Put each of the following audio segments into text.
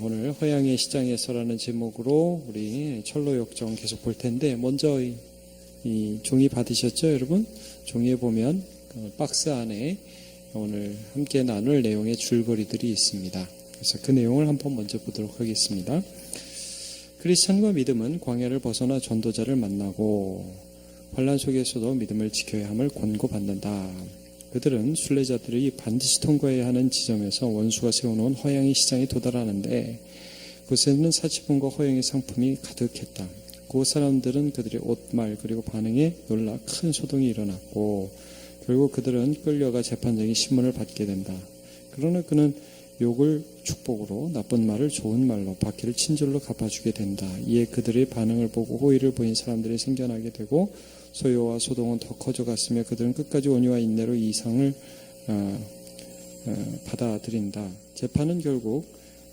오늘 허양의 시장에서라는 제목으로 우리 철로역정 계속 볼 텐데, 먼저 이 종이 받으셨죠, 여러분? 종이에 보면 박스 안에 오늘 함께 나눌 내용의 줄거리들이 있습니다. 그래서 그 내용을 한번 먼저 보도록 하겠습니다. 크리스찬과 믿음은 광야를 벗어나 전도자를 만나고 환난 속에서도 믿음을 지켜야 함을 권고받는다. 그들은 순례자들이 반드시 통과해야 하는 지점에서 원수가 세워놓은 허양의 시장에 도달하는데, 그곳에는 사치품과 허영의 상품이 가득했다. 그 사람들은 그들의 옷, 말 그리고 반응에 놀라 큰 소동이 일어났고, 결국 그들은 끌려가 재판장의 신문을 받게 된다. 그러나 그는 욕을 축복으로, 나쁜 말을 좋은 말로, 박해를 친절로 갚아주게 된다. 이에 그들의 반응을 보고 호의를 보인 사람들이 생겨나게 되고, 소요와 소동은 더 커져갔으며 그들은 끝까지 온유와 인내로 이 상을 받아들인다. 재판은 결국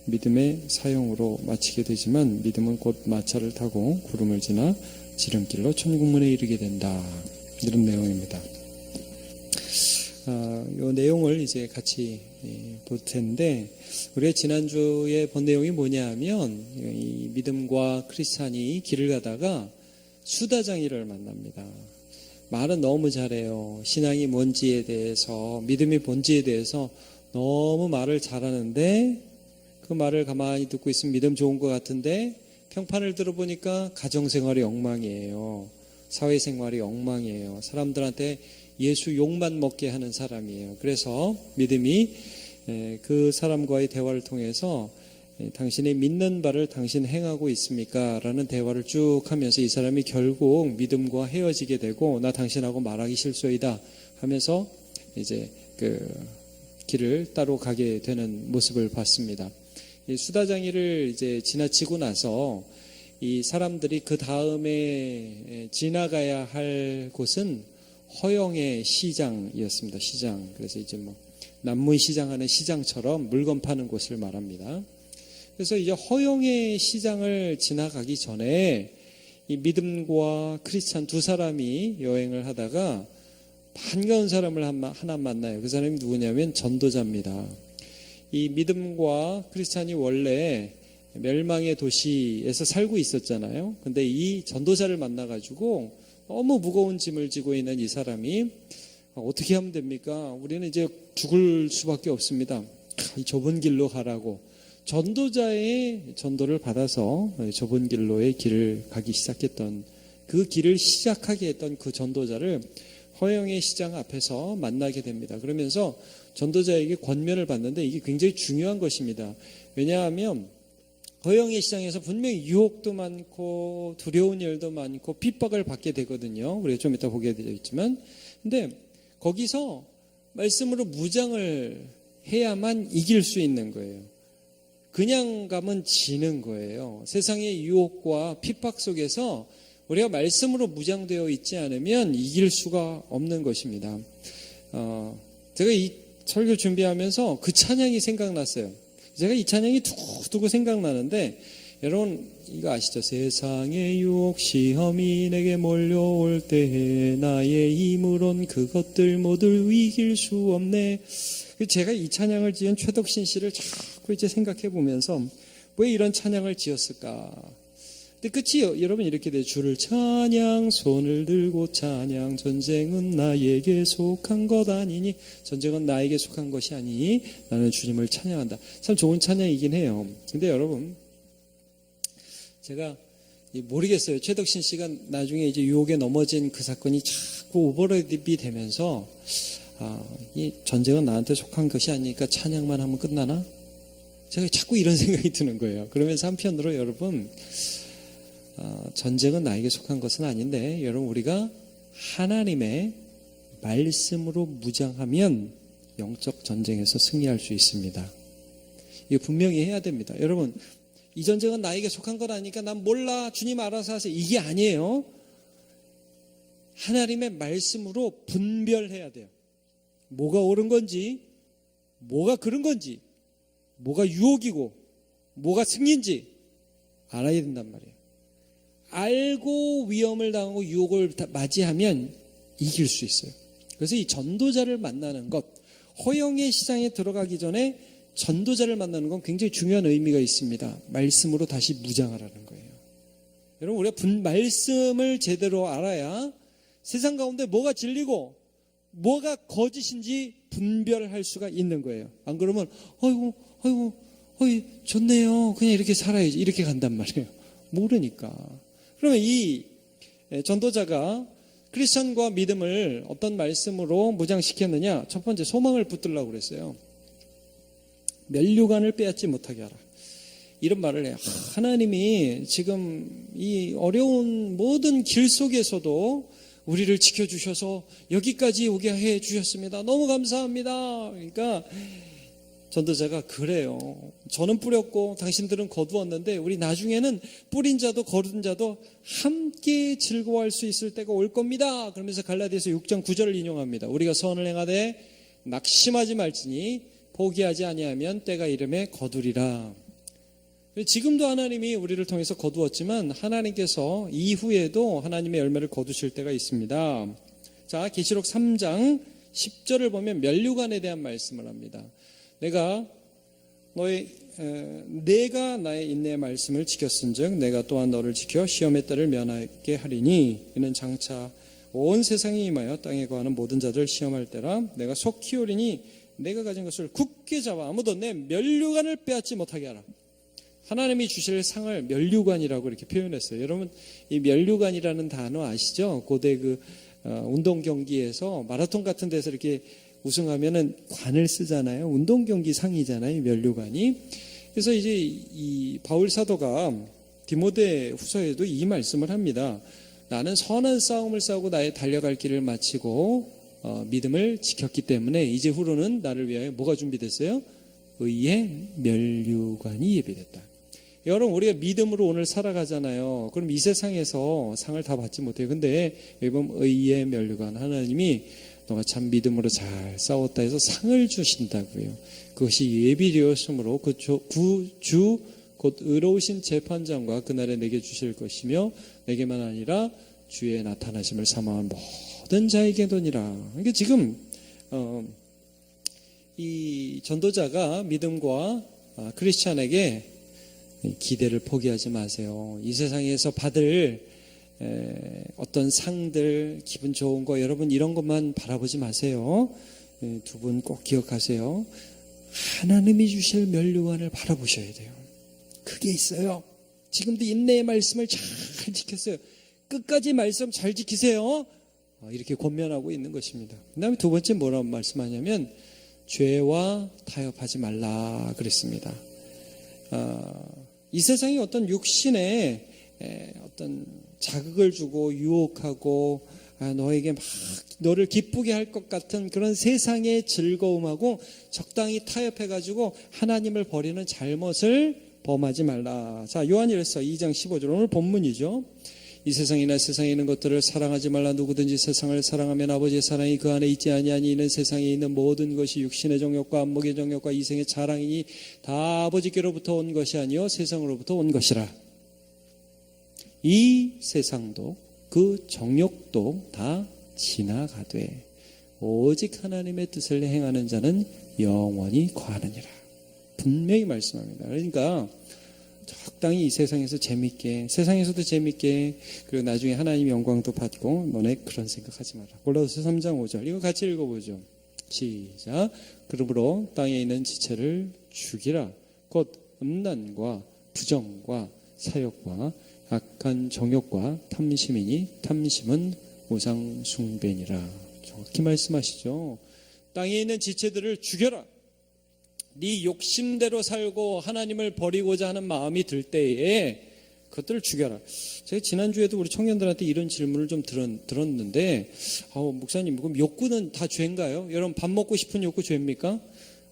믿음의 사형으로 마치게 되지만, 믿음은 곧 마차를 타고 구름을 지나 지름길로 천국문에 이르게 된다. 이런 내용입니다. 이 내용을 이제 같이 볼 텐데, 우리가 지난주에 본 내용이 뭐냐 하면, 이 믿음과 크리스찬이 길을 가다가 수다장이를 만납니다. 말은 너무 잘해요. 신앙이 뭔지에 대해서, 믿음이 뭔지에 대해서 너무 말을 잘하는데, 그 말을 가만히 듣고 있으면 믿음 좋은 것 같은데, 평판을 들어보니까 가정생활이 엉망이에요. 사회생활이 엉망이에요. 사람들한테 예수 욕만 먹게 하는 사람이에요. 그래서 믿음이 그 사람과의 대화를 통해서 당신이 믿는 바를 당신 행하고 있습니까? 라는 대화를 쭉 하면서 이 사람이 결국 믿음과 헤어지게 되고, 나 당신하고 말하기 싫소이다 하면서 이제 그 길을 따로 가게 되는 모습을 봤습니다. 이 수다장이를 이제 지나치고 나서 이 사람들이 그 다음에 지나가야 할 곳은 허영의 시장이었습니다. 시장. 그래서 이제 남문 시장하는 시장처럼 물건 파는 곳을 말합니다. 그래서 이제 허영의 시장을 지나가기 전에 이 믿음과 크리스찬 두 사람이 여행을 하다가 반가운 사람을 하나 만나요. 그 사람이 누구냐면 전도자입니다. 이 믿음과 크리스찬이 원래 멸망의 도시에서 살고 있었잖아요. 근데 이 전도자를 만나가지고 너무 무거운 짐을 지고 있는 이 사람이 어떻게 하면 됩니까? 우리는 이제 죽을 수밖에 없습니다. 이 좁은 길로 가라고. 전도자의 전도를 받아서 좁은 길로의 길을 가기 시작했던, 그 길을 시작하게 했던 그 전도자를 허영의 시장 앞에서 만나게 됩니다. 그러면서 전도자에게 권면을 받는데, 이게 굉장히 중요한 것입니다. 왜냐하면 허영의 시장에서 분명히 유혹도 많고 두려운 일도 많고 핍박을 받게 되거든요. 우리가 좀 이따 보게 되어 있지만, 근데 거기서 말씀으로 무장을 해야만 이길 수 있는 거예요. 그냥 가면 지는 거예요. 세상의 유혹과 핍박 속에서 우리가 말씀으로 무장되어 있지 않으면 이길 수가 없는 것입니다. 제가 이 설교 준비하면서 그 찬양이 생각났어요. 제가 이 찬양이 두고두고 생각나는데, 여러분 이거 아시죠? 세상의 유혹 시험이 내게 몰려올 때에 나의 힘으론 그것들 모두 이길 수 없네. 제가 이 찬양을 지은 최덕신 씨를 자꾸 이제 생각해 보면서 왜 이런 찬양을 지었을까? 근데 끝이 여러분 이렇게 돼요. 주를 찬양, 손을 들고 찬양, 전쟁은 나에게 속한 것 아니니, 전쟁은 나에게 속한 것이 아니니 나는 주님을 찬양한다. 참 좋은 찬양이긴 해요. 근데 여러분, 제가 모르겠어요. 최덕신 씨가 나중에 이제 유혹에 넘어진 그 사건이 자꾸 오버랩이 되면서, 이 전쟁은 나한테 속한 것이 아니니까 찬양만 하면 끝나나? 제가 자꾸 이런 생각이 드는 거예요. 그러면서 한편으로 여러분, 전쟁은 나에게 속한 것은 아닌데, 여러분 우리가 하나님의 말씀으로 무장하면 영적 전쟁에서 승리할 수 있습니다. 이거 분명히 해야 됩니다. 여러분, 이 전쟁은 나에게 속한 것 아니니까 난 몰라, 주님 알아서 하세요, 이게 아니에요. 하나님의 말씀으로 분별해야 돼요. 뭐가 옳은 건지, 뭐가 그른 건지, 뭐가 유혹이고 뭐가 승리인지 알아야 된단 말이에요. 알고 위험을 당하고 유혹을 맞이하면 이길 수 있어요. 그래서 이 전도자를 만나는 것, 허영의 시장에 들어가기 전에 전도자를 만나는 건 굉장히 중요한 의미가 있습니다. 말씀으로 다시 무장하라는 거예요. 여러분, 우리가 말씀을 제대로 알아야 세상 가운데 뭐가 진리고 뭐가 거짓인지 분별할 수가 있는 거예요. 안 그러면 아이고 좋네요. 그냥 이렇게 살아야지. 이렇게 간단 말이에요. 모르니까. 그러면 이 전도자가 크리스천과 믿음을 어떤 말씀으로 무장시켰느냐? 첫 번째, 소망을 붙들라고 그랬어요. 면류관을 빼앗지 못하게 하라. 이런 말을 해요. 하나님이 지금 이 어려운 모든 길 속에서도 우리를 지켜주셔서 여기까지 오게 해 주셨습니다. 너무 감사합니다. 그러니까 전도자가 그래요. 저는 뿌렸고 당신들은 거두었는데 우리 나중에는 뿌린 자도 거둔 자도 함께 즐거워할 수 있을 때가 올 겁니다. 그러면서 갈라디아서 6장 9절을 인용합니다. 우리가 선을 행하되 낙심하지 말지니 포기하지 아니하면 때가 이름에 거두리라. 지금도 하나님이 우리를 통해서 거두었지만 하나님께서 이후에도 하나님의 열매를 거두실 때가 있습니다. 자, 계시록 3장 10절을 보면 면류관에 대한 말씀을 합니다. 내가 나의 인내의 말씀을 지켰은즉 내가 또한 너를 지켜 시험의 때를 면하게 하리니 이는 장차 온 세상에 임하여 땅에 거하는 모든 자들 시험할 때라. 내가 속 키우리니 내가 가진 것을 굳게 잡아 아무도 내 면류관을 빼앗지 못하게 하라. 하나님이 주실 상을 면류관이라고 이렇게 표현했어요. 여러분, 이 면류관이라는 단어 아시죠? 고대 운동 경기에서 마라톤 같은 데서 이렇게 우승하면은 관을 쓰잖아요. 운동 경기 상이잖아요, 면류관이. 그래서 이제 이 바울 사도가 디모데 후서에도 이 말씀을 합니다. 나는 선한 싸움을 싸우고 나의 달려갈 길을 마치고 믿음을 지켰기 때문에 이제 후로는 나를 위하여 뭐가 준비됐어요? 의의 면류관이 예비됐다. 여러분, 우리가 믿음으로 오늘 살아가잖아요. 그럼 이 세상에서 상을 다 받지 못해요. 근데 여기 보면 의의 면류관, 하나님이 너가 참 믿음으로 잘 싸웠다 해서 상을 주신다고요. 그것이 예비되었으므로 그 주 곧 의로우신 재판장과 그날에 내게 주실 것이며 내게만 아니라 주의 나타나심을 사모한 모든 자에게 도니라. 그러니까 지금 이 전도자가 믿음과 크리스찬에게 기대를 포기하지 마세요. 이 세상에서 받을 어떤 상들, 기분 좋은 거, 여러분 이런 것만 바라보지 마세요. 두 분 꼭 기억하세요. 하나님이 주실 면류관을 바라보셔야 돼요. 그게 있어요. 지금도 인내의 말씀을 잘 지켰어요. 끝까지 말씀 잘 지키세요. 이렇게 권면하고 있는 것입니다. 그 다음에 두 번째 뭐라고 말씀하냐면 죄와 타협하지 말라 그랬습니다. 이 세상이 어떤 육신에 어떤 자극을 주고 유혹하고 너에게 막 너를 기쁘게 할 것 같은 그런 세상의 즐거움하고 적당히 타협해가지고 하나님을 버리는 잘못을 범하지 말라. 자, 요한일서 2장 15절 오늘 본문이죠. 이 세상이나 세상에 있는 것들을 사랑하지 말라. 누구든지 세상을 사랑하면 아버지의 사랑이 그 안에 있지 아니하니 이는 세상에 있는 모든 것이 육신의 정욕과 안목의 정욕과 이생의 자랑이니 다 아버지께로부터 온 것이 아니요 세상으로부터 온 것이라. 이 세상도 그 정욕도 다 지나가되 오직 하나님의 뜻을 행하는 자는 영원히 거하느니라. 분명히 말씀합니다. 그러니까 적당히 이 세상에서 재밌게, 세상에서도 재밌게, 그리고 나중에 하나님 영광도 받고 너네 그런 생각하지 마라. 골로새 3장 5절 이거 같이 읽어보죠. 시작. 그러므로 땅에 있는 지체를 죽이라. 곧 음란과 부정과 사욕과 악한 정욕과 탐심이니 탐심은 우상 숭배니라. 정확히 말씀하시죠. 땅에 있는 지체들을 죽여라. 네 욕심대로 살고 하나님을 버리고자 하는 마음이 들 때에 그것들을 죽여라. 제가 지난주에도 우리 청년들한테 이런 질문을 좀 들었는데 목사님 그럼 욕구는 다 죄인가요? 여러분 밥 먹고 싶은 욕구 죄입니까?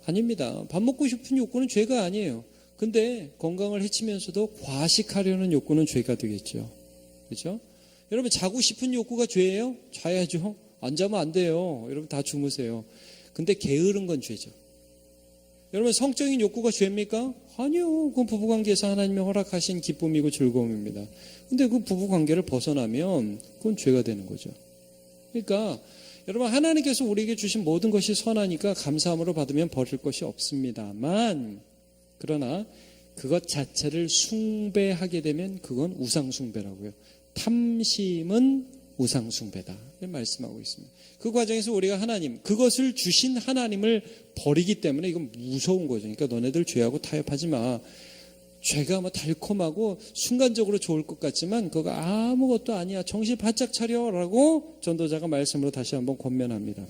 아닙니다. 밥 먹고 싶은 욕구는 죄가 아니에요. 근데 건강을 해치면서도 과식하려는 욕구는 죄가 되겠죠. 그렇죠? 여러분 자고 싶은 욕구가 죄예요? 자야죠. 안 자면 안 돼요. 여러분 다 주무세요. 근데 게으른 건 죄죠. 여러분 성적인 욕구가 죄입니까? 아니요. 그건 부부관계에서 하나님이 허락하신 기쁨이고 즐거움입니다. 근데 그 부부관계를 벗어나면 그건 죄가 되는 거죠. 그러니까 여러분, 하나님께서 우리에게 주신 모든 것이 선하니까 감사함으로 받으면 버릴 것이 없습니다만, 그러나 그것 자체를 숭배하게 되면 그건 우상숭배라고요. 탐심은 우상숭배다 말씀하고 있습니다. 그 과정에서 우리가 하나님, 그것을 주신 하나님을 버리기 때문에 이건 무서운 거죠. 그러니까 너네들 죄하고 타협하지 마. 죄가 뭐 달콤하고 순간적으로 좋을 것 같지만 그거 아무것도 아니야. 정신 바짝 차려라고 전도자가 말씀으로 다시 한번 권면합니다.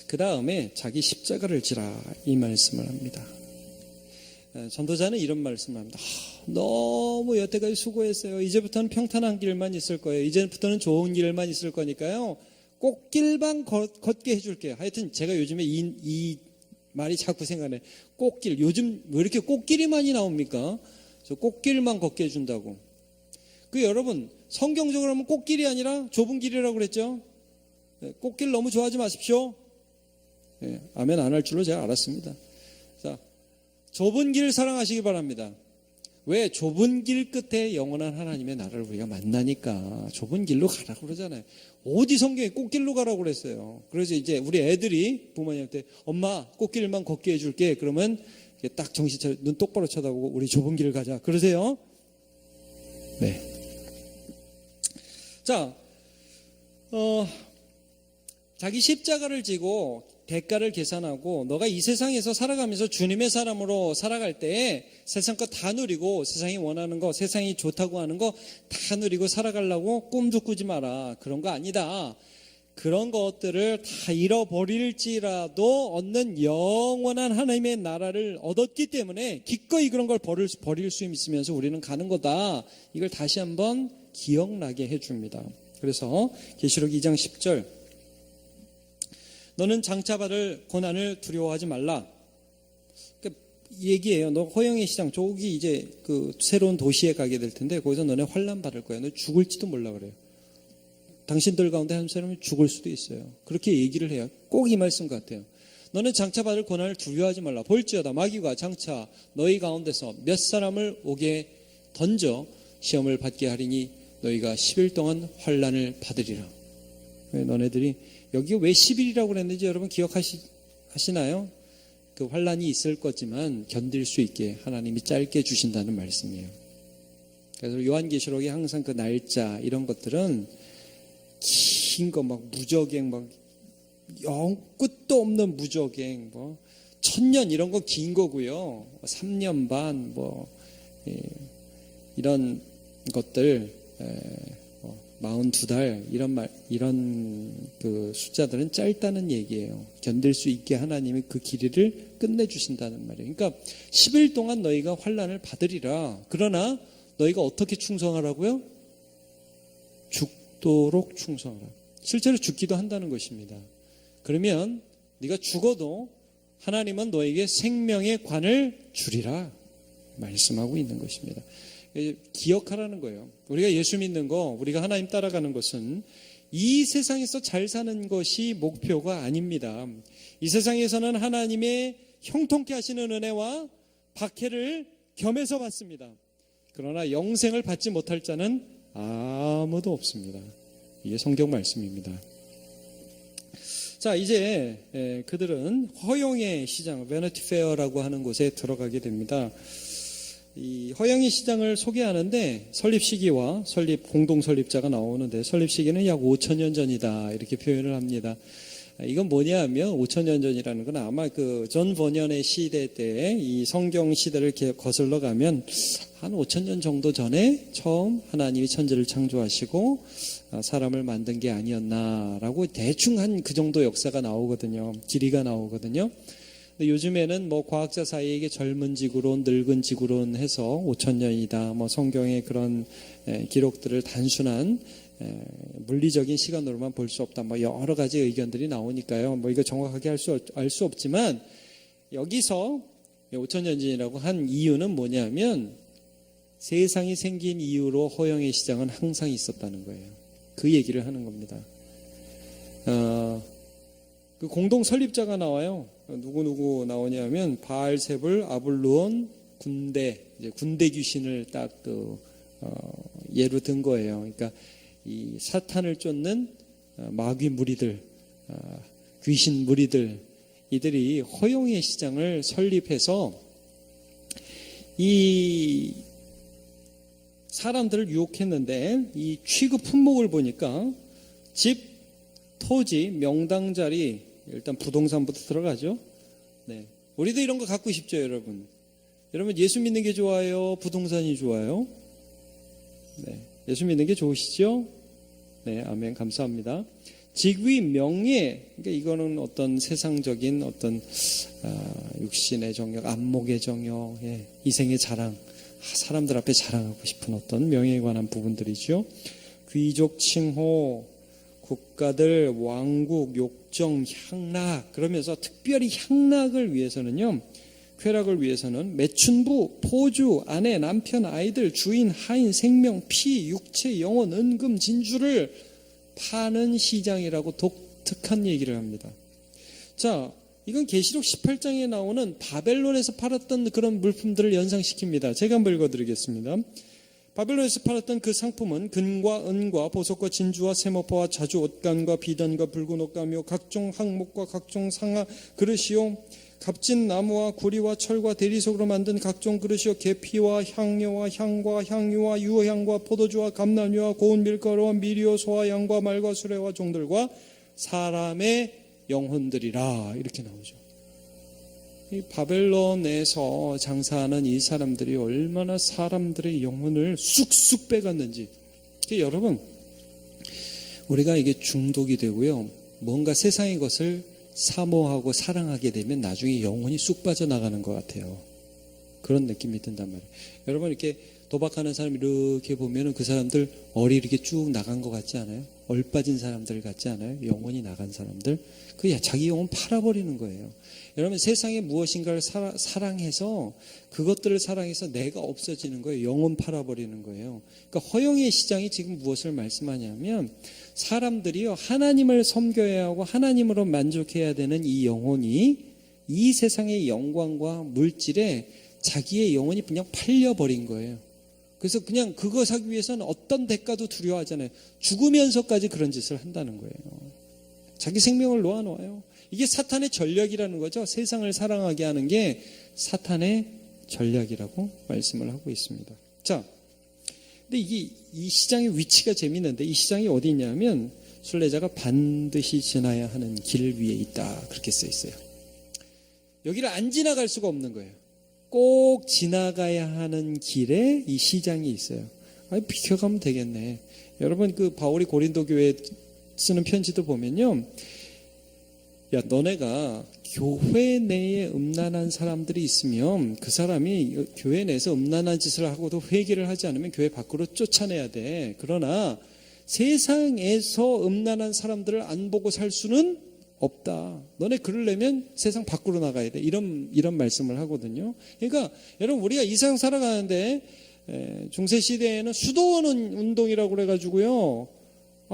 그 다음에 자기 십자가를 지라 이 말씀을 합니다. 전도자는 이런 말씀을 합니다. 너무 여태까지 수고했어요. 이제부터는 평탄한 길만 있을 거예요. 이제부터는 좋은 길만 있을 거니까요. 꽃길만 걷게 해줄게요. 하여튼 제가 요즘에 이 말이 자꾸 생각나요. 꽃길. 요즘 왜 이렇게 꽃길이 많이 나옵니까? 저 꽃길만 걷게 해준다고. 그 여러분, 성경적으로 하면 꽃길이 아니라 좁은 길이라고 그랬죠? 꽃길 너무 좋아하지 마십시오. 아멘 안 할 줄로 제가 알았습니다. 자, 좁은 길 사랑하시기 바랍니다. 왜? 좁은 길 끝에 영원한 하나님의 나라를 우리가 만나니까 좁은 길로 가라고 그러잖아요. 어디 성경에 꽃길로 가라고 그랬어요. 그래서 이제 우리 애들이 부모님한테 엄마 꽃길만 걷게 해줄게. 그러면 딱 정신 차려 눈 똑바로 쳐다보고 우리 좁은 길을 가자. 그러세요? 네. 자, 자기 십자가를 지고 대가를 계산하고 너가 이 세상에서 살아가면서 주님의 사람으로 살아갈 때에 세상 거 다 누리고 세상이 원하는 거, 세상이 좋다고 하는 거 다 누리고 살아가려고 꿈도 꾸지 마라. 그런 거 아니다. 그런 것들을 다 잃어버릴지라도 얻는 영원한 하나님의 나라를 얻었기 때문에 기꺼이 그런 걸 버릴 수 있으면서 우리는 가는 거다. 이걸 다시 한번 기억나게 해줍니다. 그래서 계시록 2장 10절 너는 장차받을 고난을 두려워하지 말라. 그러니까 얘기해요. 너 허영의 시장 저기 이제 그 새로운 도시에 가게 될 텐데 거기서 너네 환난 받을 거야. 너 죽을지도 몰라 그래요. 당신들 가운데 한 사람이 죽을 수도 있어요. 그렇게 얘기를 해요. 꼭 이 말씀 같아요. 너는 장차받을 고난을 두려워하지 말라. 볼지어다 마귀가 장차 너희 가운데서 몇 사람을 오게 던져 시험을 받게 하리니 너희가 10일 동안 환난을 받으리라. 너네들이 여기 왜 10일이라고 그랬는지 여러분 기억하시나요? 그 환난이 있을 거지만 견딜 수 있게 하나님이 짧게 주신다는 말씀이에요. 그래서 요한계시록에 항상 그 날짜 이런 것들은 긴 거 막 무적행 막 끝도 없는 무적행 뭐 1000년 이런 거 긴 거고요. 3년 반 뭐 이런 것들 42달 이런 그 숫자들은 짧다는 얘기예요. 견딜 수 있게 하나님이 그 길이를 끝내주신다는 말이에요. 그러니까 10일 동안 너희가 환난을 받으리라. 그러나 너희가 어떻게 충성하라고요? 죽도록 충성하라. 실제로 죽기도 한다는 것입니다. 그러면 네가 죽어도 하나님은 너에게 생명의 관을 주리라 말씀하고 있는 것입니다. 기억하라는 거예요. 우리가 예수 믿는 거, 우리가 하나님 따라가는 것은 이 세상에서 잘 사는 것이 목표가 아닙니다. 이 세상에서는 하나님의 형통케 하시는 은혜와 박해를 겸해서 받습니다. 그러나 영생을 받지 못할 자는 아무도 없습니다. 이게 성경 말씀입니다. 자, 이제 그들은 허용의 시장, 베너티 페어라고 하는 곳에 들어가게 됩니다. 이 허영의 시장을 소개하는데 설립 시기와 공동 설립자가 나오는데 설립 시기는 약 5,000년 전이다 이렇게 표현을 합니다. 이건 뭐냐 하면 5,000년 전이라는 건 아마 그 존 버년의 시대 때 이 성경 시대를 거슬러 가면 한 5,000년 정도 전에 처음 하나님이 천지를 창조하시고 사람을 만든 게 아니었나라고 대충 한 그 정도 역사가 나오거든요. 길이가 나오거든요. 요즘에는 뭐 과학자 사이에 젊은 지구론, 늙은 지구론 해서 5,000년이다. 뭐 성경의 그런 기록들을 단순한 물리적인 시간으로만 볼 수 없다. 뭐 여러 가지 의견들이 나오니까요. 뭐 이거 정확하게 알 수 없지만 여기서 5,000년 전이라고 한 이유는 뭐냐면 세상이 생긴 이후로 허영의 시장은 항상 있었다는 거예요. 그 얘기를 하는 겁니다. 그 공동 설립자가 나와요. 누구 나오냐면 바알세불, 아블루온, 군대 귀신을 딱 예로 든 거예요. 그러니까 이 사탄을 쫓는 마귀 무리들, 귀신 무리들, 이들이 허용의 시장을 설립해서 이 사람들을 유혹했는데, 이 취급 품목을 보니까 집, 토지, 명당 자리, 일단 부동산부터 들어가죠. 네. 우리도 이런 거 갖고 싶죠, 여러분. 여러분, 예수 믿는 게 좋아요? 부동산이 좋아요? 네. 예수 믿는 게 좋으시죠? 네, 아멘. 감사합니다. 직위, 명예, 그러니까 이거는 어떤 세상적인 어떤 육신의 정욕, 안목의 정욕, 예, 이생의 자랑, 사람들 앞에 자랑하고 싶은 어떤 명예에 관한 부분들이죠. 귀족 칭호, 국가들, 왕국, 욕정, 향락, 그러면서 특별히 향락을 위해서는요, 쾌락을 위해서는 매춘부, 포주, 아내, 남편, 아이들, 주인, 하인, 생명, 피, 육체, 영혼, 은금, 진주를 파는 시장이라고 독특한 얘기를 합니다. 자, 이건 계시록 18장에 나오는 바벨론에서 팔았던 그런 물품들을 연상시킵니다. 제가 한번 읽어드리겠습니다. 바벨론에서 팔았던 그 상품은 금과 은과 보석과 진주와 세모파와 자주 옷간과 비단과 붉은 옷감이요 각종 항목과 각종 상아 그릇이요 값진 나무와 구리와 철과 대리석으로 만든 각종 그릇이요 계피와 향료와 향과 향유와 유향과 포도주와 감람유와 고운 밀가루와 미리와 소와 양과 말과 수레와 종들과 사람의 영혼들이라, 이렇게 나오죠. 이 바벨론에서 장사하는 이 사람들이 얼마나 사람들의 영혼을 쑥쑥 빼갔는지. 여러분, 우리가 이게 중독이 되고요, 뭔가 세상의 것을 사모하고 사랑하게 되면 나중에 영혼이 쑥 빠져나가는 것 같아요. 그런 느낌이 든단 말이에요. 여러분, 이렇게 도박하는 사람 이렇게 보면 그 사람들 얼이 이렇게 쭉 나간 것 같지 않아요? 얼 빠진 사람들 같지 않아요? 영혼이 나간 사람들. 그 자기 영혼 팔아버리는 거예요. 여러분, 세상에 무엇인가를 사랑해서 그것들을 사랑해서 내가 없어지는 거예요. 영혼 팔아버리는 거예요. 그러니까 허영의 시장이 지금 무엇을 말씀하냐면, 사람들이요, 하나님을 섬겨야 하고 하나님으로 만족해야 되는 이 영혼이 이 세상의 영광과 물질에 자기의 영혼이 그냥 팔려버린 거예요. 그래서 그냥 그거 사기 위해서는 어떤 대가도 두려워하잖아요. 죽으면서까지 그런 짓을 한다는 거예요. 자기 생명을 놓아놓아요. 이게 사탄의 전략이라는 거죠. 세상을 사랑하게 하는 게 사탄의 전략이라고 말씀을 하고 있습니다. 자, 근데 이 시장의 위치가 재밌는데, 이 시장이 어디 있냐면 순례자가 반드시 지나야 하는 길 위에 있다, 그렇게 써 있어요. 여기를 안 지나갈 수가 없는 거예요. 꼭 지나가야 하는 길에 이 시장이 있어요. 비켜가면 되겠네. 여러분, 그 바울이 고린도 교회에 쓰는 편지도 보면요, 야, 너네가 교회 내에 음란한 사람들이 있으면 그 사람이 교회 내에서 음란한 짓을 하고도 회개를 하지 않으면 교회 밖으로 쫓아내야 돼. 그러나 세상에서 음란한 사람들을 안 보고 살 수는 없다. 너네 그러려면 세상 밖으로 나가야 돼. 이런 말씀을 하거든요. 그러니까 여러분, 우리가 이 세상 살아가는데 중세 시대에는 수도원 운동이라고 그래가지고요,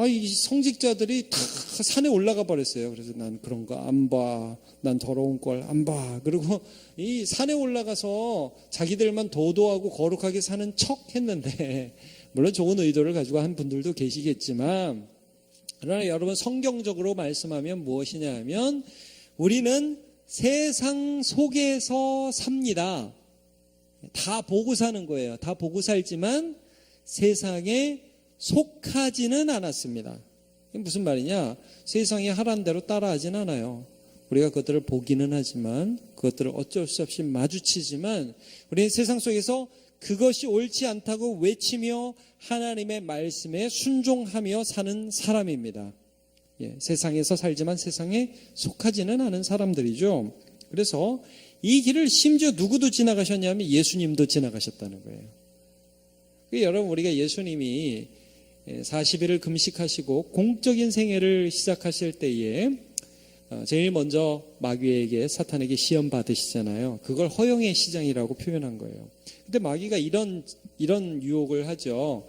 이 성직자들이 다 산에 올라가 버렸어요. 그래서 난 그런 거 안 봐. 난 더러운 걸 안 봐. 그리고 이 산에 올라가서 자기들만 도도하고 거룩하게 사는 척 했는데, 물론 좋은 의도를 가지고 한 분들도 계시겠지만, 그러나 여러분, 성경적으로 말씀하면 무엇이냐 하면, 우리는 세상 속에서 삽니다. 다 보고 사는 거예요. 다 보고 살지만 세상에 속하지는 않았습니다. 이게 무슨 말이냐? 세상이 하라는 대로 따라하지는 않아요. 우리가 그것들을 보기는 하지만, 그것들을 어쩔 수 없이 마주치지만, 우리는 세상 속에서 그것이 옳지 않다고 외치며 하나님의 말씀에 순종하며 사는 사람입니다. 세상에서 살지만 세상에 속하지는 않은 사람들이죠. 그래서 이 길을 심지어 누구도 지나가셨냐면 예수님도 지나가셨다는 거예요. 여러분, 우리가 예수님이 40일을 금식하시고 공적인 생애를 시작하실 때에 제일 먼저 마귀에게, 사탄에게 시험 받으시잖아요. 그걸 허영의 시장이라고 표현한 거예요. 근데 마귀가 이런 유혹을 하죠.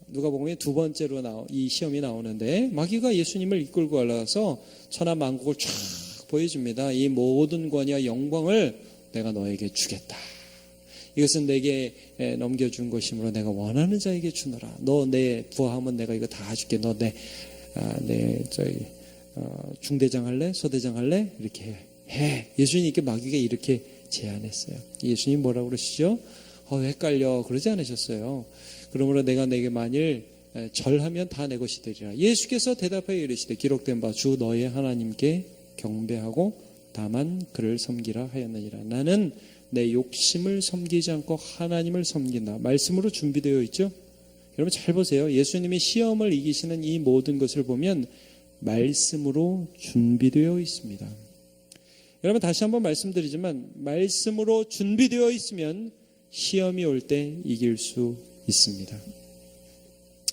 누가복음에 두 번째로 이 시험이 나오는데, 마귀가 예수님을 이끌고 올라가서 천하 만국을 쫙 보여줍니다. 이 모든 권위와 영광을 내가 너에게 주겠다. 이것은 내게 넘겨준 것이므로 내가 원하는 자에게 주노라. 너 내 부하면 내가 이거 다 줄게. 너 내 중대장 할래? 소대장 할래? 이렇게 해. 예수님께 마귀가 이렇게 제안했어요. 예수님 뭐라고 그러시죠? 헷갈려. 그러지 않으셨어요. 그러므로 내가 내게 만일 절하면 다 내 것이 되리라. 예수께서 대답하여 이르시되 기록된 바 주 너의 하나님께 경배하고 다만 그를 섬기라 하였느니라. 나는 내 욕심을 섬기지 않고 하나님을 섬긴다. 말씀으로 준비되어 있죠. 여러분 잘 보세요. 예수님이 시험을 이기시는 이 모든 것을 보면 말씀으로 준비되어 있습니다. 여러분 다시 한번 말씀드리지만 말씀으로 준비되어 있으면 시험이 올 때 이길 수 있습니다.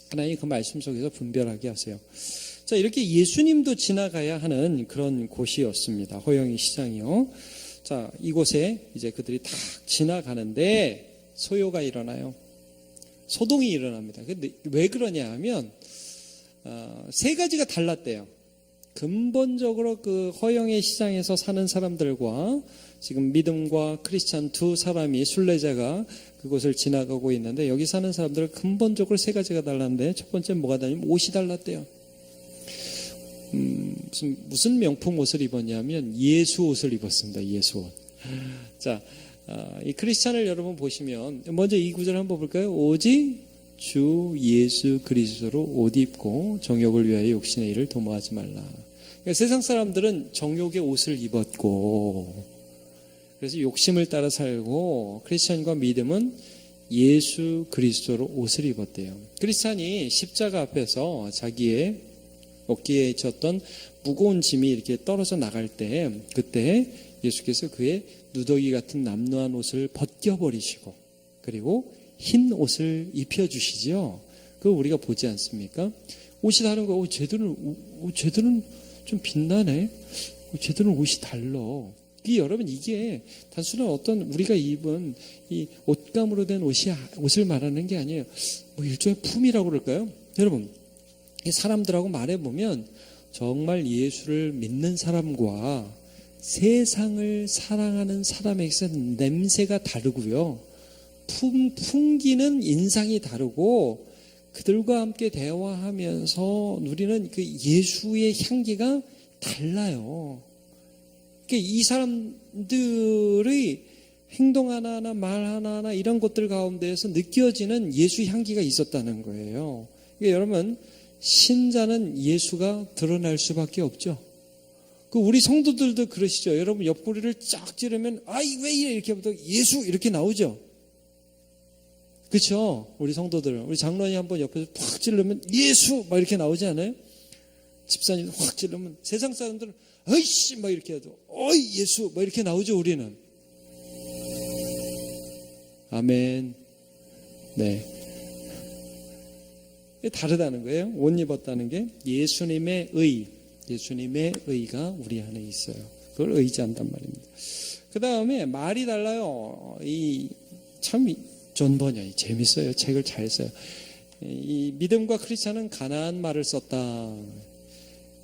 하나님 그 말씀 속에서 분별하게 하세요. 자, 이렇게 예수님도 지나가야 하는 그런 곳이었습니다. 호영이 시장이요. 자, 이곳에 이제 그들이 다 지나가는데 소요가 일어나요. 소동이 일어납니다. 근데 왜 그러냐 하면 세 가지가 달랐대요. 근본적으로 그 허영의 시장에서 사는 사람들과 지금 믿음과 크리스찬 두 사람이 순례자가 그곳을 지나가고 있는데 여기 사는 사람들은 근본적으로 세 가지가 달랐는데 첫 번째 뭐가 달라면 옷이 달랐대요. 무슨 명품 옷을 입었냐면 예수 옷을 입었습니다. 예수 옷. 자, 이 크리스찬을 여러분 보시면 먼저 이 구절 한번 볼까요? 오직 주 예수 그리스도로 옷 입고 정욕을 위하여 욕심의 일을 도모하지 말라. 그러니까 세상 사람들은 정욕의 옷을 입었고 그래서 욕심을 따라 살고 크리스찬과 믿음은 예수 그리스도로 옷을 입었대요. 크리스찬이 십자가 앞에서 자기의 어깨에 졌던 무거운 짐이 이렇게 떨어져 나갈 때 그때 예수께서 그의 누더기 같은 남루한 옷을 벗겨버리시고 그리고 흰 옷을 입혀주시죠. 그거 우리가 보지 않습니까? 옷이 다른 거, 쟤들은 좀 빛나네. 쟤들은 옷이 달라. 여러분 이게 단순한 어떤 우리가 입은 이 옷감으로 된 옷을 말하는 게 아니에요. 일종의 품이라고 그럴까요? 여러분 이 사람들하고 말해보면 정말 예수를 믿는 사람과 세상을 사랑하는 사람에게서 냄새가 다르고요. 풍기는 인상이 다르고 그들과 함께 대화하면서 누리는 그 예수의 향기가 달라요. 이 사람들의 행동 하나하나 말 하나하나 이런 것들 가운데에서 느껴지는 예수 향기가 있었다는 거예요. 그러니까 여러분 신자는 예수가 드러날 수밖에 없죠. 우리 성도들도 그러시죠. 여러분 옆구리를 쫙 찌르면 왜 이래 이렇게 하면 예수 이렇게 나오죠. 그렇죠? 우리 성도들은 우리 장로님 한번 옆에서 팍 찌르면 예수 막 이렇게 나오지 않아요? 집사님 확 찌르면 세상 사람들은 어이씨 막 이렇게 해도 어이 예수 막 이렇게 나오죠. 우리는 아멘. 네, 다르다는 거예요. 옷 입었다는 게 예수님의 의가 우리 안에 있어요. 그걸 의지한단 말입니다. 그 다음에 말이 달라요. 존 번역이 재밌어요. 책을 잘 써요. 이 믿음과 크리스찬은 가나안 말을 썼다.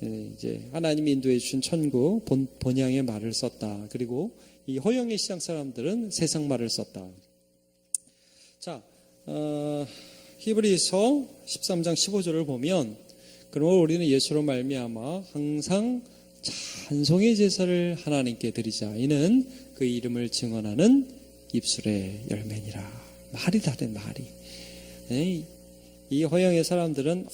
이제 하나님이 인도해 주신 천국 본향의 말을 썼다. 그리고 이 허영의 시장 사람들은 세상 말을 썼다. 자, 히브리서 13장 15절을 보면 그러므로 우리는 예수로 말미암아 항상 찬송의 제사를 하나님께 드리자. 이는 그 이름을 증언하는 입술의 열매니라. 말이 다른 말이. 이 허영의 사람들은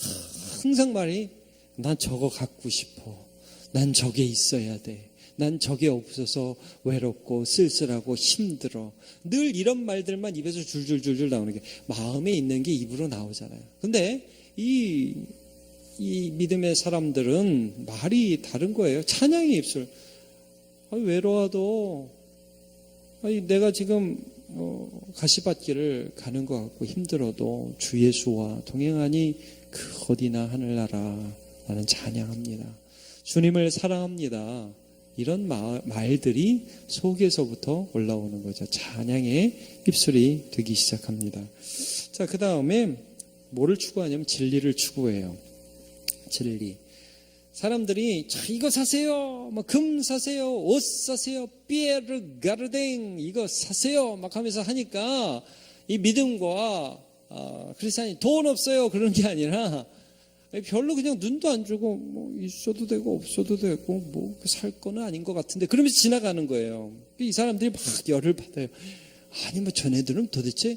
항상 말이 난 저거 갖고 싶어. 난 저게 있어야 돼. 난 저게 없어서 외롭고 쓸쓸하고 힘들어. 늘 이런 말들만 입에서 줄줄줄줄 나오는 게 마음에 있는 게 입으로 나오잖아요. 근데 이 믿음의 사람들은 말이 다른 거예요. 찬양의 입술. 외로워도 내가 지금 가시밭길을 가는 것 같고 힘들어도 주 예수와 동행하니 그 어디나 하늘나라 나는 찬양합니다. 주님을 사랑합니다. 이런 말들이 속에서부터 올라오는 거죠. 찬양의 입술이 되기 시작합니다. 자, 그 다음에 뭐를 추구하냐면 진리를 추구해요. 진리. 사람들이 이거 사세요, 금 사세요, 옷 사세요, 피에르 가르댕 이거 사세요 막 하면서 하니까 이 믿음과 크리스찬이 돈 없어요 그런 게 아니라 별로 그냥 눈도 안 주고 뭐 있어도 되고 없어도 되고 뭐 살 거는 아닌 것 같은데 그러면서 지나가는 거예요. 이 사람들이 막 열을 받아요. 아니 뭐 전애들은 도대체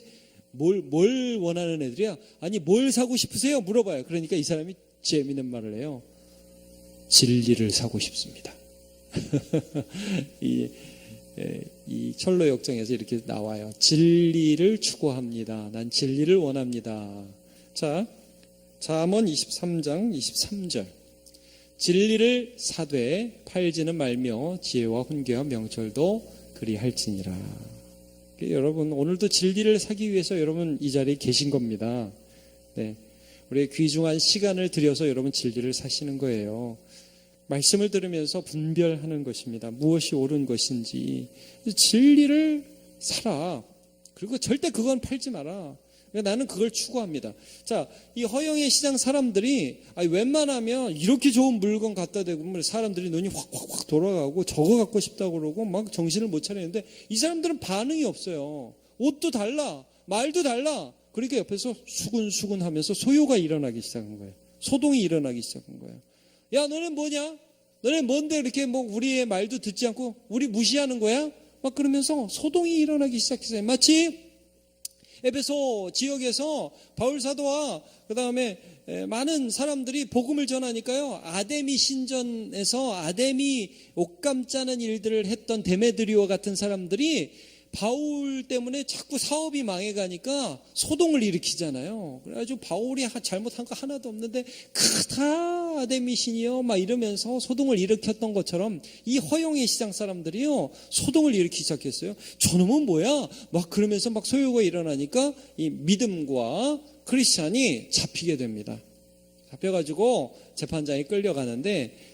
뭘 원하는 애들이야? 아니 뭘 사고 싶으세요? 물어봐요. 그러니까 이 사람이 재미있는 말을 해요. 진리를 사고 싶습니다. 이 철로 역정에서 이렇게 나와요. 진리를 추구합니다. 난 진리를 원합니다. 자, 잠언 23장 23절. 진리를 사되 팔지는 말며 지혜와 훈계와 명철도 그리할지니라. 여러분 오늘도 진리를 사기 위해서 여러분 이 자리에 계신 겁니다. 네, 우리의 귀중한 시간을 들여서 여러분 진리를 사시는 거예요. 말씀을 들으면서 분별하는 것입니다. 무엇이 옳은 것인지. 진리를 사라. 그리고 절대 그건 팔지 마라. 나는 그걸 추구합니다. 자, 이 허영의 시장 사람들이 웬만하면 이렇게 좋은 물건 갖다 대고 사람들이 눈이 확 돌아가고 저거 갖고 싶다고 그러고 막 정신을 못 차리는데 이 사람들은 반응이 없어요. 옷도 달라, 말도 달라. 그러니까 옆에서 수근수근 하면서 소요가 일어나기 시작한 거예요. 소동이 일어나기 시작한 거예요. 야, 너는 뭐냐? 너네 뭔데 이렇게 뭐 우리의 말도 듣지 않고 우리 무시하는 거야? 막 그러면서 소동이 일어나기 시작했어요. 마치 에베소 지역에서 바울 사도와 그 다음에 많은 사람들이 복음을 전하니까요. 아데미 신전에서 아데미 옷감 짜는 일들을 했던 데메드리오 같은 사람들이 바울 때문에 자꾸 사업이 망해가니까 소동을 일으키잖아요. 그래가지고 바울이 잘못한 거 하나도 없는데 다 아데미 신이요 막 이러면서 소동을 일으켰던 것처럼 이 허용의 시장 사람들이요 소동을 일으키기 시작했어요. 저놈은 뭐야? 막 그러면서 막 소요가 일어나니까 이 믿음과 크리스찬이 잡히게 됩니다. 잡혀가지고 재판장에 끌려가는데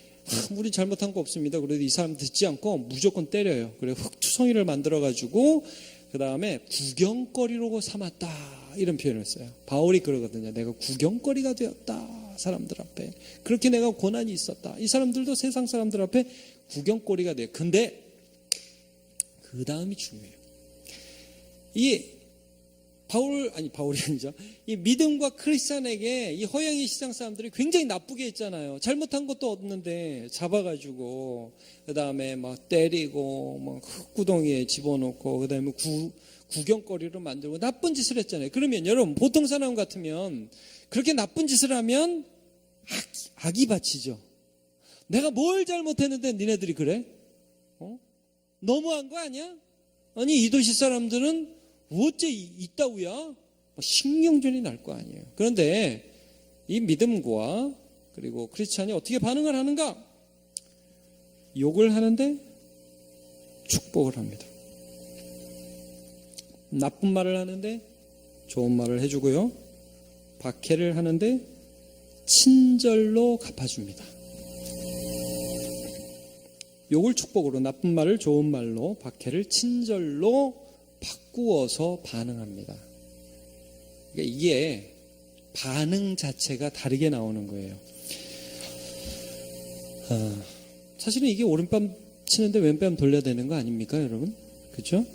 우리 잘못한 거 없습니다. 그래도 이 사람 듣지 않고 무조건 때려요. 그래 흙투성이를 만들어가지고 그 다음에 구경거리로 삼았다 이런 표현을 써요. 바울이 그러거든요. 내가 구경거리가 되었다 사람들 앞에. 그렇게 내가 고난이 있었다. 이 사람들도 세상 사람들 앞에 구경거리가 돼요. 근데 그 다음이 중요해요. 바울이 아니죠. 이 믿음과 크리스찬에게 이 허영의 시장 사람들이 굉장히 나쁘게 했잖아요. 잘못한 것도 없는데 잡아가지고 그 다음에 막 때리고 막 흙구덩이에 집어넣고 그 다음에 구경거리로 만들고 나쁜 짓을 했잖아요. 그러면 여러분 보통 사람 같으면 그렇게 나쁜 짓을 하면 악이 받치죠. 내가 뭘 잘못했는데 니네들이 그래? 너무한 거 아니야? 아니 이 도시 사람들은 어째 이따위야? 신경전이 날 거 아니에요. 그런데 이 믿음과 그리고 크리스찬이 어떻게 반응을 하는가? 욕을 하는데 축복을 합니다. 나쁜 말을 하는데 좋은 말을 해주고요. 박해를 하는데 친절로 갚아줍니다. 욕을 축복으로, 나쁜 말을 좋은 말로, 박해를 친절로 바꾸어서 반응합니다. 그러니까 이게 반응 자체가 다르게 나오는 거예요. 사실은 이게 오른뺨 치는데 왼뺨 돌려야 되는 거 아닙니까, 여러분? 그렇죠?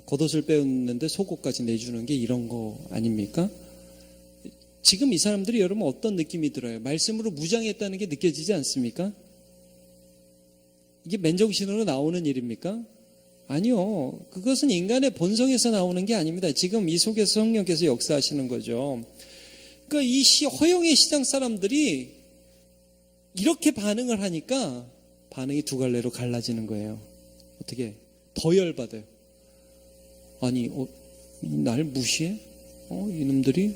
겉옷을 빼앗는데 속옷까지 내주는 게 이런 거 아닙니까? 지금 이 사람들이 여러분 어떤 느낌이 들어요? 말씀으로 무장했다는 게 느껴지지 않습니까? 이게 맨정신으로 나오는 일입니까? 아니요. 그것은 인간의 본성에서 나오는 게 아닙니다. 지금 이 속에서 성령께서 역사하시는 거죠. 그러니까 이 허영의 시장 사람들이 이렇게 반응을 하니까 반응이 두 갈래로 갈라지는 거예요. 어떻게? 더 열받아요. 아니, 날 무시해? 이놈들이?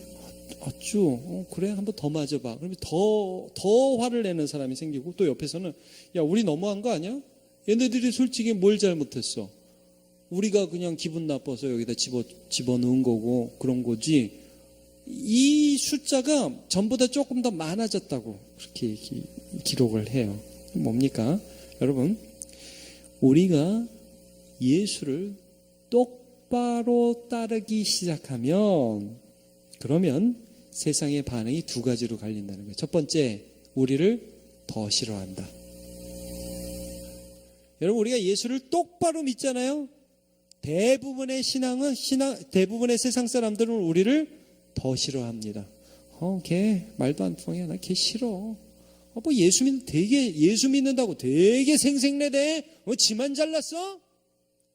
어쭈? 그래? 한번 더 맞아봐. 그러면 더 화를 내는 사람이 생기고 또 옆에서는 야, 우리 너무한 거 아니야? 얘네들이 솔직히 뭘 잘못했어? 우리가 그냥 기분 나빠서 여기다 집어넣은 거고 그런 거지. 이 숫자가 전보다 조금 더 많아졌다고 그렇게 기록을 해요. 뭡니까? 여러분, 우리가 예수를 똑바로 따르기 시작하면 그러면 세상의 반응이 두 가지로 갈린다는 거예요. 첫 번째, 우리를 더 싫어한다. 여러분, 우리가 예수를 똑바로 믿잖아요. 대부분의 대부분의 세상 사람들은 우리를 더 싫어합니다. 걔 말도 안 통해. 나 걔 싫어. 뭐 예수 믿는다고 되게 생색내대. 지만 잘났어?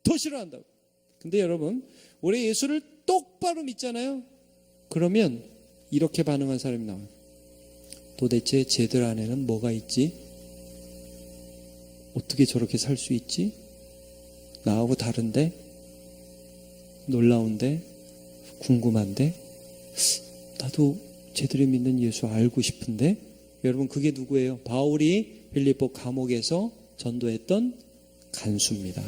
더 싫어한다고. 근데 여러분, 우리 예수를 똑바로 믿잖아요. 그러면 이렇게 반응한 사람이 나와요. 도대체 쟤들 안에는 뭐가 있지? 어떻게 저렇게 살 수 있지? 나하고 다른데? 놀라운데? 궁금한데? 나도 쟤들이 믿는 예수 알고 싶은데? 여러분, 그게 누구예요? 바울이 빌립보 감옥에서 전도했던 간수입니다.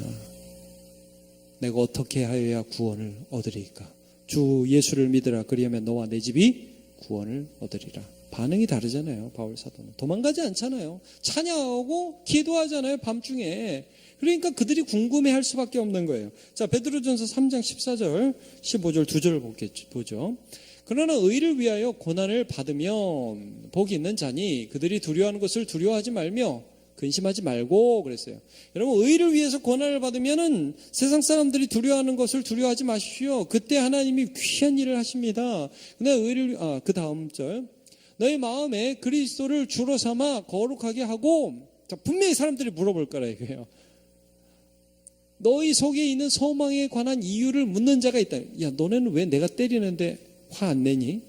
내가 어떻게 하여야 구원을 얻으리까? 주 예수를 믿으라. 그리하면 너와 내 집이 구원을 얻으리라. 반응이 다르잖아요. 바울 사도는 도망가지 않잖아요. 찬양하고 기도하잖아요. 밤중에. 그러니까 그들이 궁금해할 수밖에 없는 거예요. 자, 베드로전서 3장 14절 15절 2절을 보죠. 그러나 의를 위하여 고난을 받으면 복이 있는 자니 그들이 두려워하는 것을 두려워하지 말며 근심하지 말고 그랬어요. 여러분, 의를 위해서 고난을 받으면은 세상 사람들이 두려워하는 것을 두려워하지 마십시오. 그때 하나님이 귀한 일을 하십니다. 근데 그 다음 절, 너희 마음에 그리스도를 주로 삼아 거룩하게 하고, 자, 분명히 사람들이 물어볼 거라 이거예요. 너희 속에 있는 소망에 관한 이유를 묻는 자가 있다. 야, 너네는 왜 내가 때리는데 화 안 내니?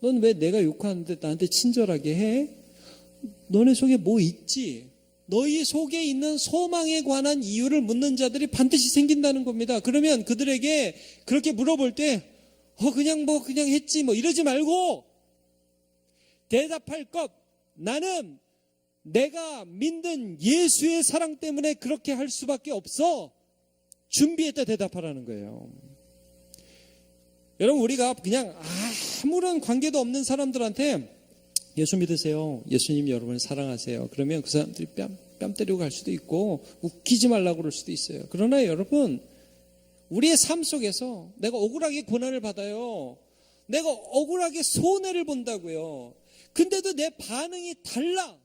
넌 왜 내가 욕하는데 나한테 친절하게 해? 너네 속에 뭐 있지? 너희 속에 있는 소망에 관한 이유를 묻는 자들이 반드시 생긴다는 겁니다. 그러면 그들에게 그렇게 물어볼 때 그냥 했지 이러지 말고 대답할 것, 나는 내가 믿는 예수의 사랑 때문에 그렇게 할 수밖에 없어. 준비했다 대답하라는 거예요. 여러분, 우리가 그냥 아무런 관계도 없는 사람들한테 예수 믿으세요. 예수님 여러분을 사랑하세요. 그러면 그 사람들이 뺨 때리고 갈 수도 있고 웃기지 말라고 그럴 수도 있어요. 그러나 여러분, 우리의 삶 속에서 내가 억울하게 고난을 받아요. 내가 억울하게 손해를 본다고요. 근데도 내 반응이 달라.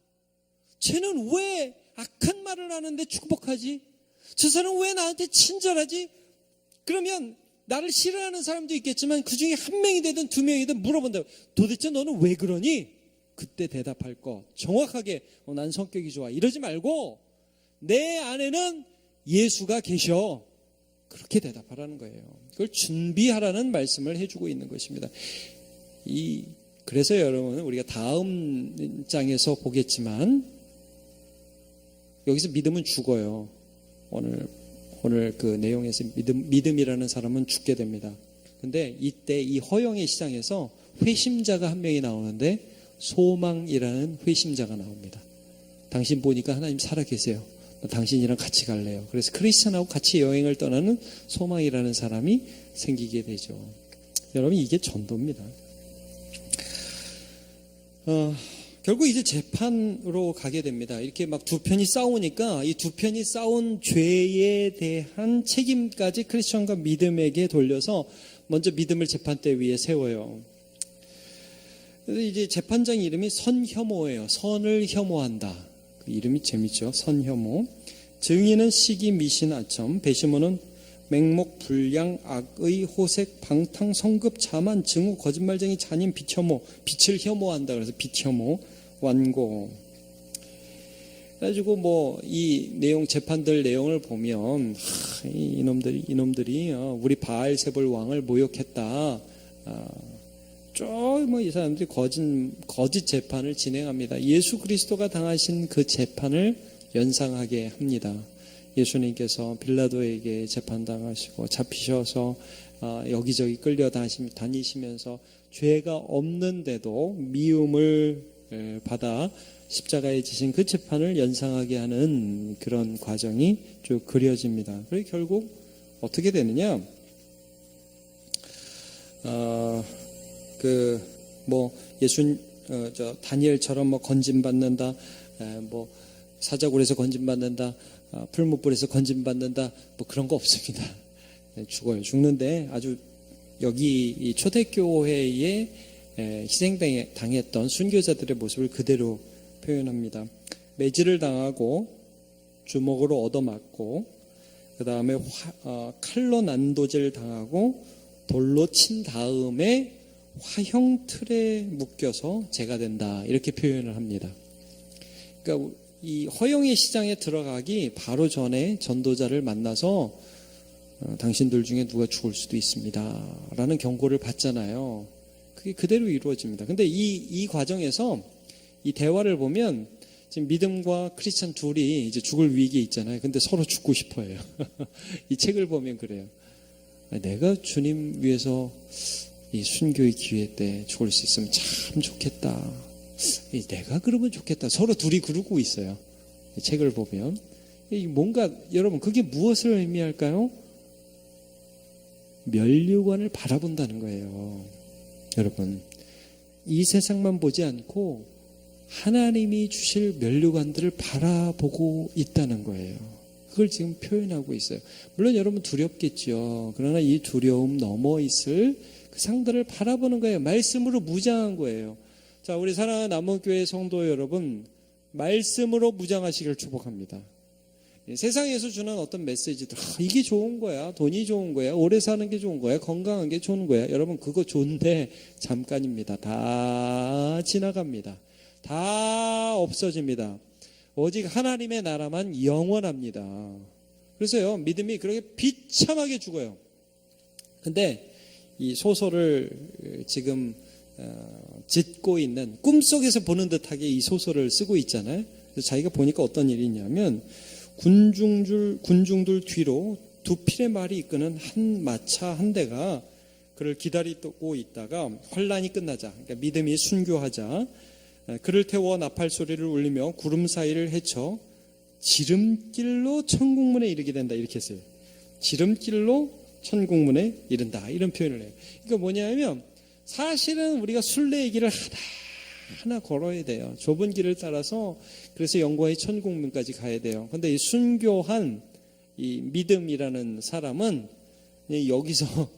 쟤는 왜 악한 말을 하는데 축복하지? 저 사람은 왜 나한테 친절하지? 그러면 나를 싫어하는 사람도 있겠지만 그 중에 한 명이 되든 두 명이든 물어본다고. 도대체 너는 왜 그러니? 그때 대답할 거 정확하게 난 성격이 좋아 이러지 말고 내 안에는 예수가 계셔. 그렇게 대답하라는 거예요. 그걸 준비하라는 말씀을 해주고 있는 것입니다. 그래서 여러분, 우리가 다음 장에서 보겠지만 여기서 믿음은 죽어요. 오늘 그 내용에서 믿음이라는 사람은 죽게 됩니다. 근데 이때 이 허영의 시장에서 회심자가 한 명이 나오는데 소망이라는 회심자가 나옵니다. 당신 보니까 하나님 살아계세요. 당신이랑 같이 갈래요. 그래서 크리스천하고 같이 여행을 떠나는 소망이라는 사람이 생기게 되죠. 여러분, 이게 전도입니다. 결국 이제 재판으로 가게 됩니다. 이렇게 막 두 편이 싸우니까 이 두 편이 싸운 죄에 대한 책임까지 크리스천과 믿음에게 돌려서 먼저 믿음을 재판대 위에 세워요. 그래서 이제 재판장 이름이 선혐오예요. 선을 혐오한다. 그 이름이 재밌죠. 선혐오. 증인은 시기, 미신, 아첨. 배심원은 맹목, 불량, 악의, 호색, 방탕, 성급, 자만, 증오, 거짓말쟁이, 잔인, 빛혐오. 빛을 혐오한다. 그래서 빛혐오, 완고. 그래가지고 이 내용, 재판들 내용을 보면 이놈들이 우리 바알세볼 왕을 모욕했다. 이 사람들이 거짓 재판을 진행합니다. 예수 그리스도가 당하신 그 재판을 연상하게 합니다. 예수님께서 빌라도에게 재판당하시고 잡히셔서 여기저기 끌려다니시면서 죄가 없는데도 미움을 받아 십자가에 지신 그 재판을 연상하게 하는 그런 과정이 쭉 그려집니다. 그리고 결국 어떻게 되느냐? 다니엘처럼 건진받는다, 사자굴에서 건진받는다, 풀무불에서 건진받는다, 그런 거 없습니다. 죽어요. 죽는데 아주 여기 이 초대교회에 희생당했던 순교자들의 모습을 그대로 표현합니다. 매질을 당하고 주먹으로 얻어맞고 그 다음에 칼로 난도질 당하고 돌로 친 다음에 화형 틀에 묶여서 재가 된다 이렇게 표현을 합니다. 그러니까 이 허영의 시장에 들어가기 바로 전에 전도자를 만나서 당신들 중에 누가 죽을 수도 있습니다 라는 경고를 받잖아요. 그게 그대로 이루어집니다. 근데 이 과정에서 이 대화를 보면 지금 믿음과 크리스찬 둘이 이제 죽을 위기에 있잖아요. 근데 서로 죽고 싶어 해요. 이 책을 보면 그래요. 내가 주님 위해서 이 순교의 기회 때 죽을 수 있으면 참 좋겠다. 내가 그러면 좋겠다. 서로 둘이 그러고 있어요. 이 책을 보면. 뭔가, 여러분, 그게 무엇을 의미할까요? 면류관을 바라본다는 거예요. 여러분, 이 세상만 보지 않고 하나님이 주실 면류관들을 바라보고 있다는 거예요. 그걸 지금 표현하고 있어요. 물론 여러분 두렵겠죠. 그러나 이 두려움 넘어 있을 그 상들을 바라보는 거예요. 말씀으로 무장한 거예요. 자, 우리 사랑하는 남원교회 성도 여러분, 말씀으로 무장하시길 축복합니다. 세상에서 주는 어떤 메시지들, 이게 좋은 거야, 돈이 좋은 거야, 오래 사는 게 좋은 거야, 건강한 게 좋은 거야. 여러분 그거 좋은데 잠깐입니다. 다 지나갑니다. 다 없어집니다. 오직 하나님의 나라만 영원합니다. 그래서요, 믿음이 그렇게 비참하게 죽어요. 근데 이 소설을 지금 짓고 있는, 꿈속에서 보는 듯하게 이 소설을 쓰고 있잖아요. 그래서 자기가 보니까 어떤 일이 있냐면 군중들 뒤로 두 필의 말이 이끄는 한 마차 한 대가 그를 기다리고 있다가 환란이 끝나자, 그러니까 믿음이 순교하자 그를 태워 나팔 소리를 울리며 구름 사이를 헤쳐 지름길로 천국문에 이르게 된다 이렇게 했어요. 지름길로 천국문에 이른다 이런 표현을 해요. 그러니까 뭐냐면 사실은 우리가 순례의 길을 하나 걸어야 돼요. 좁은 길을 따라서 그래서 영광의 천국문까지 가야 돼요. 근데 이 순교한 이 믿음이라는 사람은 여기서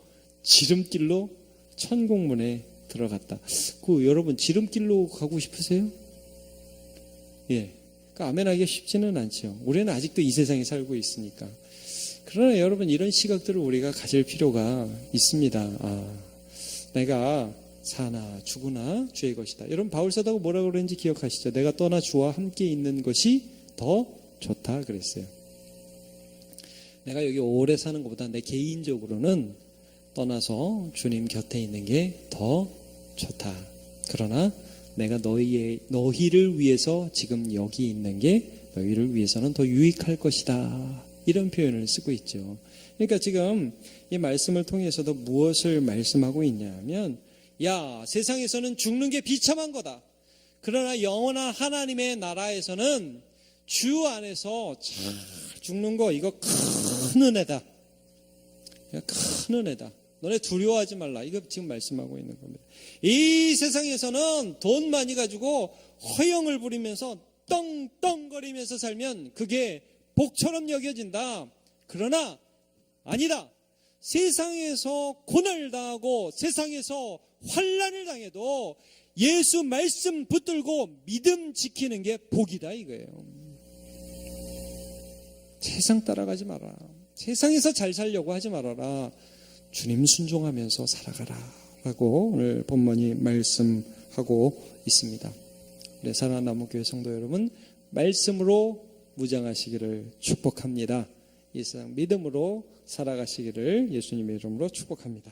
지름길로 천국문에 들어갔다. 여러분 지름길로 가고 싶으세요? 예. 아멘하기가 쉽지는 않죠. 우리는 아직도 이 세상에 살고 있으니까. 그러나 여러분 이런 시각들을 우리가 가질 필요가 있습니다. 내가 사나 죽으나 주의 것이다. 여러분 바울사도가 뭐라고 그랬는지 기억하시죠? 내가 떠나 주와 함께 있는 것이 더 좋다 그랬어요. 내가 여기 오래 사는 것보다 내 개인적으로는 떠나서 주님 곁에 있는 게 더 좋다. 그러나 내가 너희를 위해서 지금 여기 있는 게 너희를 위해서는 더 유익할 것이다. 이런 표현을 쓰고 있죠. 그러니까 지금 이 말씀을 통해서도 무엇을 말씀하고 있냐면 야, 세상에서는 죽는 게 비참한 거다. 그러나 영원한 하나님의 나라에서는 주 안에서 잘 죽는 거 이거 큰 은혜다. 큰 은혜다. 너네 두려워하지 말라. 이거 지금 말씀하고 있는 겁니다. 이 세상에서는 돈 많이 가지고 허영을 부리면서 떵떵거리면서 살면 그게 복처럼 여겨진다. 그러나 아니다. 세상에서 고난을 당하고 세상에서 환난을 당해도 예수 말씀 붙들고 믿음 지키는 게 복이다 이거예요. 세상 따라가지 마라. 세상에서 잘 살려고 하지 말아라. 주님 순종하면서 살아가라 라고 오늘 본문이 말씀하고 있습니다. 네, 사랑하는 남원교회 성도 여러분, 말씀으로 무장하시기를 축복합니다. 이 세상 믿음으로 살아가시기를 예수님의 이름으로 축복합니다.